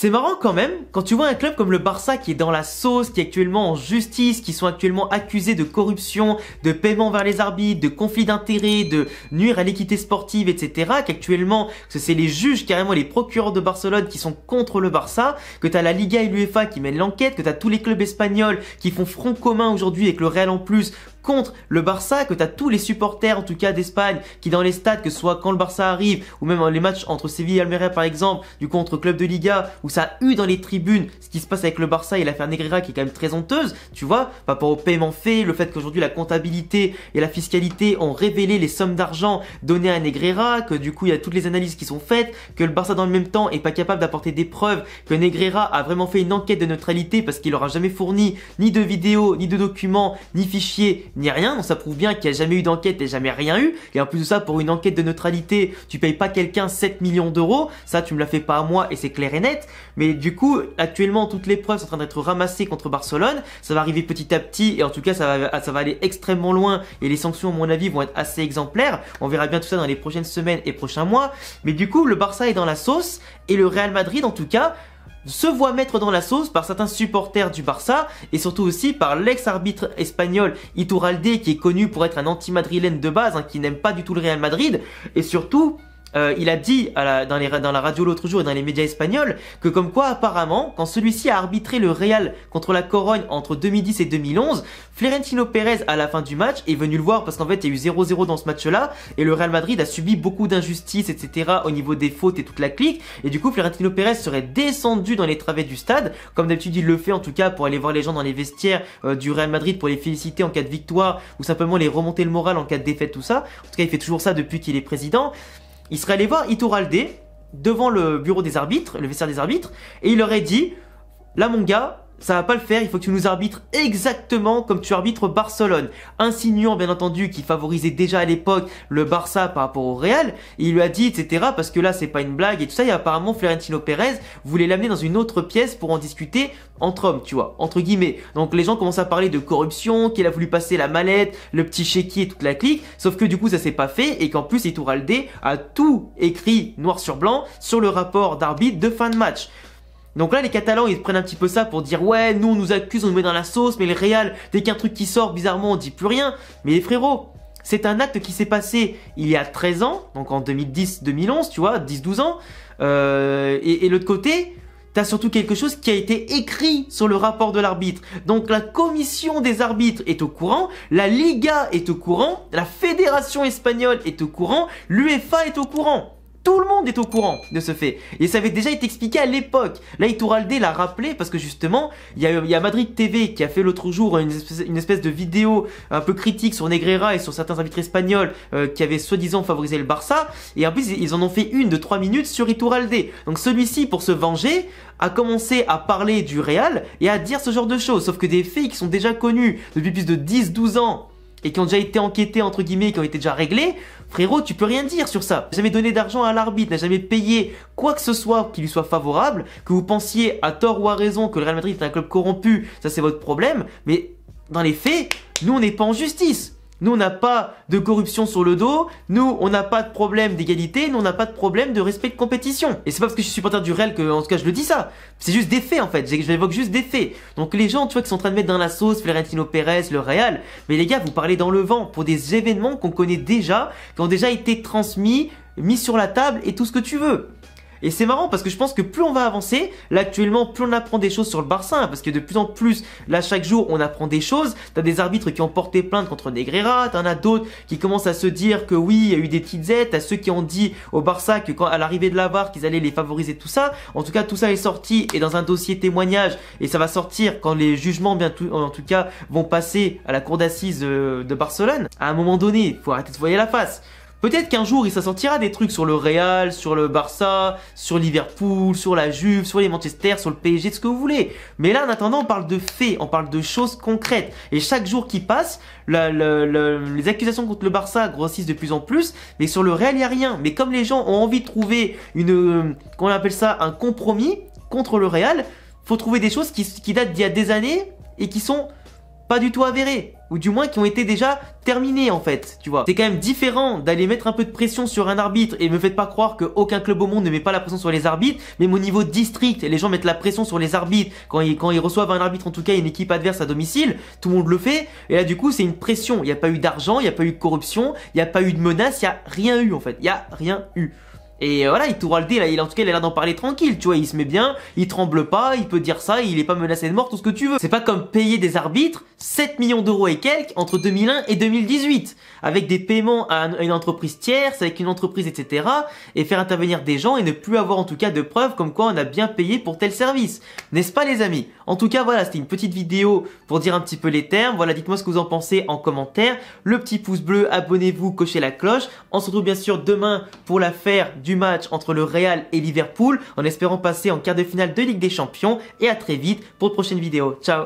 C'est marrant quand même, quand tu vois un club comme le Barça qui est dans la sauce, qui est actuellement en justice, qui sont actuellement accusés de corruption, de paiement vers les arbitres, de conflit d'intérêts, de nuire à l'équité sportive, etc. Qu'actuellement, c'est les juges, carrément les procureurs de Barcelone qui sont contre le Barça, que tu as la Liga et l'UEFA qui mènent l'enquête, que tu as tous les clubs espagnols qui font front commun aujourd'hui avec le Real en plus, contre le Barça, que tu as tous les supporters en tout cas d'Espagne qui dans les stades, que ce soit quand le Barça arrive ou même les matchs entre Séville et Almeria par exemple, du coup entre clubs de Liga, où ça a eu dans les tribunes ce qui se passe avec le Barça et l'affaire Negreira qui est quand même très honteuse, tu vois, par rapport au paiement fait, le fait qu'aujourd'hui la comptabilité et la fiscalité ont révélé les sommes d'argent données à Negreira, que du coup il y a toutes les analyses qui sont faites, que le Barça dans le même temps est pas capable d'apporter des preuves, que Negreira a vraiment fait une enquête de neutralité parce qu'il aura jamais fourni ni de vidéos, ni de documents, ni fichiers, ni rien, donc ça prouve bien qu'il n'y a jamais eu d'enquête et jamais rien eu, et en plus de ça, pour une enquête de neutralité, tu payes pas quelqu'un 7 millions d'euros, ça tu me la fais pas à moi et c'est clair et net, mais du coup, actuellement, toutes les preuves sont en train d'être ramassées contre Barcelone, ça va arriver petit à petit, et en tout cas, ça va aller extrêmement loin, et les sanctions, à mon avis, vont être assez exemplaires, on verra bien tout ça dans les prochaines semaines et prochains mois, mais du coup, le Barça est dans la sauce, et le Real Madrid, en tout cas, se voit mettre dans la sauce par certains supporters du Barça et surtout aussi par l'ex-arbitre espagnol Iturralde qui est connu pour être un anti-madrilène de base, qui n'aime pas du tout le Real Madrid, et surtout il a dit dans la radio l'autre jour et dans les médias espagnols que comme quoi apparemment quand celui-ci a arbitré le Real contre la Corogne entre 2010 et 2011, Florentino Pérez à la fin du match est venu le voir parce qu'en fait il y a eu 0-0 dans ce match-là et le Real Madrid a subi beaucoup d'injustices, etc. au niveau des fautes et toute la clique, et du coup Florentino Pérez serait descendu dans les travées du stade, comme d'habitude il le fait en tout cas pour aller voir les gens dans les vestiaires du Real Madrid pour les féliciter en cas de victoire ou simplement les remonter le moral en cas de défaite, tout ça. En tout cas il fait toujours ça depuis qu'il est président. Il serait allé voir Iturralde devant le bureau des arbitres, le vestiaire des arbitres, et il leur aurait dit « Là mon gars, ça va pas le faire, il faut que tu nous arbitres exactement comme tu arbitres Barcelone », insinuant bien entendu qu'il favorisait déjà à l'époque le Barça par rapport au Real, et il lui a dit etc. parce que là c'est pas une blague et tout ça, et apparemment Florentino Pérez voulait l'amener dans une autre pièce pour en discuter entre hommes, tu vois, entre guillemets. Donc les gens commencent à parler de corruption, qu'il a voulu passer la mallette, le petit chéquier et toute la clique, sauf que du coup ça s'est pas fait et qu'en plus Iturralde a tout écrit noir sur blanc sur le rapport d'arbitre de fin de match. Donc là les Catalans ils prennent un petit peu ça pour dire ouais nous on nous accuse, on nous met dans la sauce, mais le Real dès qu'un truc qui sort bizarrement on dit plus rien. Mais les frérots, c'est un acte qui s'est passé il y a 13 ans, donc en 2010-2011 tu vois, 10-12 ans, et l'autre côté t'as surtout quelque chose qui a été écrit sur le rapport de l'arbitre. Donc la commission des arbitres est au courant, la Liga est au courant, la fédération espagnole est au courant, l'UEFA est au courant. Tout le monde est au courant de ce fait. Et ça avait déjà été expliqué à l'époque. Là, Iturralde l'a rappelé parce que justement, il y a Madrid TV qui a fait l'autre jour une espèce de vidéo un peu critique sur Negreira et sur certains arbitres espagnols qui avaient soi-disant favorisé le Barça. Et en plus, ils en ont fait une de 3 minutes sur Iturralde. Donc celui-ci, pour se venger, a commencé à parler du Real et à dire ce genre de choses. Sauf que des faits qui sont déjà connus depuis plus de 10-12 ans et qui ont déjà été enquêtés entre guillemets, qui ont été déjà réglés, frérot, tu peux rien dire sur ça. N'a jamais donné d'argent à l'arbitre, n'a jamais payé quoi que ce soit qui lui soit favorable. Que vous pensiez à tort ou à raison que le Real Madrid est un club corrompu, ça c'est votre problème. Mais dans les faits, nous on n'est pas en justice. Nous, on n'a pas de corruption sur le dos. Nous, on n'a pas de problème d'égalité. Nous, on n'a pas de problème de respect de compétition. Et c'est pas parce que je suis supporter du Real que, en tout cas, je le dis ça. C'est juste des faits, en fait. J'évoque juste des faits. Donc, les gens, tu vois, qui sont en train de mettre dans la sauce Florentino Pérez, le Real. Mais les gars, vous parlez dans le vent pour des événements qu'on connaît déjà, qui ont déjà été transmis, mis sur la table et tout ce que tu veux. Et c'est marrant parce que je pense que plus on va avancer, là actuellement plus on apprend des choses sur le Barça, parce que de plus en plus, là chaque jour on apprend des choses. T'as des arbitres qui ont porté plainte contre Negreira, t'en as d'autres qui commencent à se dire que oui, il y a eu des petites aides, t'as ceux qui ont dit au Barça que quand à l'arrivée de la VAR qu'ils allaient les favoriser, tout ça. En tout cas tout ça est sorti et dans un dossier témoignage, et ça va sortir quand les jugements en tout cas vont passer à la cour d'assises de Barcelone. À un moment donné, faut arrêter de se voiler la face. Peut-être qu'un jour, il sortira des trucs sur le Real, sur le Barça, sur Liverpool, sur la Juve, sur les Manchester, sur le PSG, ce que vous voulez. Mais là, en attendant, on parle de faits, on parle de choses concrètes. Et chaque jour qui passe, les accusations contre le Barça grossissent de plus en plus. Mais sur le Real, il n'y a rien. Mais comme les gens ont envie de trouver comment on appelle ça, un compromis contre le Real, faut trouver des choses qui datent d'il y a des années et qui sont pas du tout avérées. ou du moins qui ont été déjà terminés en fait, tu vois. C'est quand même différent d'aller mettre un peu de pression sur un arbitre, et me faites pas croire qu'aucun club au monde ne met pas la pression sur les arbitres, même au niveau district, les gens mettent la pression sur les arbitres, quand ils reçoivent un arbitre, en tout cas une équipe adverse à domicile, tout le monde le fait, et là du coup c'est une pression, il n'y a pas eu d'argent, il n'y a pas eu de corruption, il n'y a pas eu de menace, il n'y a rien eu en fait, il n'y a rien eu. Et voilà, Iturralde, là, en tout cas, il a l'air d'en parler tranquille, tu vois, il se met bien, il tremble pas, il peut dire ça, il est pas menacé de mort, tout ce que tu veux. C'est pas comme payer des arbitres 7 millions d'euros et quelques entre 2001 et 2018, avec des paiements à une entreprise tierce, avec une entreprise, etc., et faire intervenir des gens et ne plus avoir en tout cas de preuves comme quoi on a bien payé pour tel service. N'est-ce pas les amis? En tout cas, voilà, c'était une petite vidéo pour dire un petit peu les termes. Voilà, dites-moi ce que vous en pensez en commentaire. Le petit pouce bleu, abonnez-vous, cochez la cloche. On se retrouve bien sûr demain pour l'affaire du match entre le Real et Liverpool, en espérant passer en quart de finale de Ligue des Champions, et à très vite pour de prochaines vidéos. Ciao!